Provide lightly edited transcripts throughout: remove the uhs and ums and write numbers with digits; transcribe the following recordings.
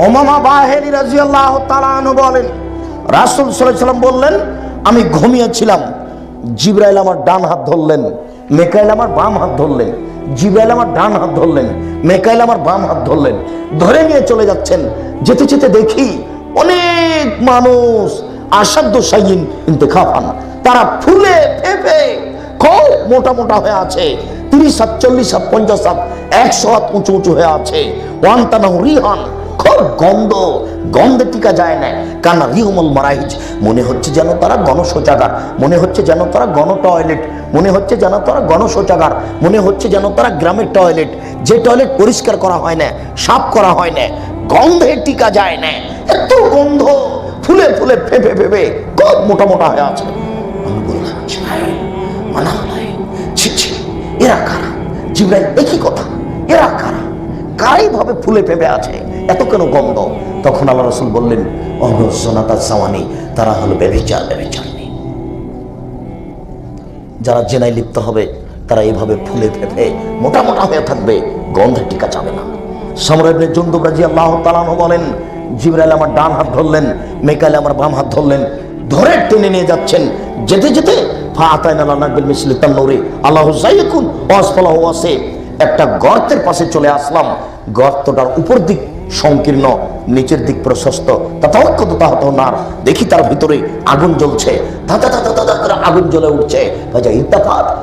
উমামা বাহিনী রাদিয়াল্লাহু তাআলা আনহু বলেন, রাসূল সাল্লাল্লাহু আলাইহি ওয়াসাল্লাম বললেন, আমি ঘুমিয়েছিলাম, জিবরাইল আমার ডান হাত ধরলেন, মিকাইল আমার বাম হাত ধরলেন। জিবরাইল আমার ডান হাত ধরলেন, মিকাইল আমার বাম হাত ধরলেন, ধরে নিয়ে চলে যাচ্ছেন। যেতে যেতে দেখি অনেক মানুষ আসাধ্য সাইয়িন ইন্তেখাফান, তারা ফুলে ফেপে খুব মোটা মোটা হয়ে আছে, 30 হাত 40 হাত 50 হাত 100 হাত উঁচু উঁচু হয়ে আছে। ওয়ান্তানাহু রিহান, খুব গন্ধে টিকা যায় না। কানা রিহুমুল মারাইজ, মনে হচ্ছে যেন তারা গণশৌচাগার, মনে হচ্ছে যেন তারা গণ টয়লেট, মনে হচ্ছে যেন তারা গণশৌচাগার, মনে হচ্ছে যেন তারা গ্রামের টয়লেট, যে টয়লেট পরিষ্কার করা হয় না, সাফ করা হয় না, গন্ধে টিকা যায় না, এত গন্ধ, ফুলে ফুলে ফেপে ফেপে খুব মোটা মোটা হয়ে আছে। আমি বললাম, জিবরাইল মানা হয়, ছি ছি, এরা কারা? জিবরাইল, একই কথা, এরা কারা? কারাই ভাবে ফুলে ফেপে আছে, এত কেন গন্ধ? তখন আল্লাহ রাসূল বললেন, অহসনাতা জাওয়ানি, তারা হলো ব্যভিচারিণী। যারা জেনায় লিপ্ত হবে তারা এইভাবে ফুলে ফেপে মোটা মোটা হয়ে থাকবে, গন্ধে টিকা যাবে না। সামরা ইবনে জুনদুব রাদিয়াল্লাহু তাআলা আনহু বলেন, জিবরাইল আমার ডান হাত ধরলেন, মিকাইল আমার বাম হাত ধরলেন, ধরে টেনে নিয়ে যাচ্ছেন। যেতে যেতে ফাআতাইনা লানাবিল মিসলি তান্নুরি আল্লাহু যাইকুন ওয়াসফালাহু ওয়াসি, একটা গর্তের পাশে চলে আসলাম। গর্তটার উপর দিক সংকীর্ণ, নিচের দিক প্রশস্ত। নার, দেখি তার ভিতরে আগুন জ্বলছে, আগুন জ্বলে উঠছে।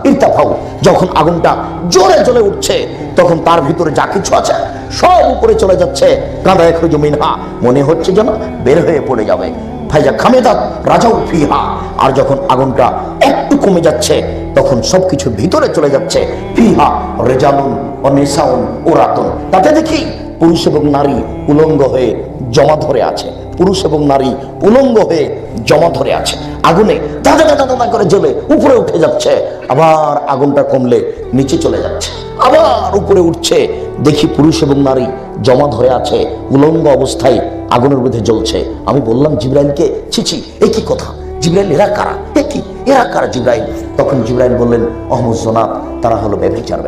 ইরতাফাউ, যখন আগুনটা জোরে জ্বলে উঠছে তখন তার ভিতরে যা কিছু আছে সব উপরে চলে যাচ্ছে। কাঁদা ইয়াখরুজু মিনহা, মনে হচ্ছে যেন বের হয়ে পড়ে যাবে। ফাইজা খামেদাত রাজাউ ফিহা, আর যখন আগুনটা একটু কমে যাচ্ছে তখন সবকিছু ভিতরে চলে যাচ্ছে। ফিহা রিজালুন ওয়া নিসাউন উরাতুন, তাতে দেখি পুরুষ এবং নারী উলঙ্গ হয়ে জমা ধরে আছে, পুরুষ এবং নারী উলঙ্গ হয়ে জমা ধরে আছে। আগুনে দাদা দাদা দাদা করে জ্বলে উপরে উঠে যাচ্ছে, আবার আগুনটা কমলে নিচে চলে যাচ্ছে, আবার উপরে উঠছে। দেখি পুরুষ এবং নারী জমা ধরে আছে, উলঙ্গ অবস্থায় আগুনের মধ্যে জ্বলছে। আমি বললাম জিবরাইলকে, ছি ছি, একই কথা, জিবরাইল এরা কারা? এরা কারা জিবরাইল? তখন জিবরাইল বললেন, অহমুজ জনাত, তারা হলো ব্যভিচার।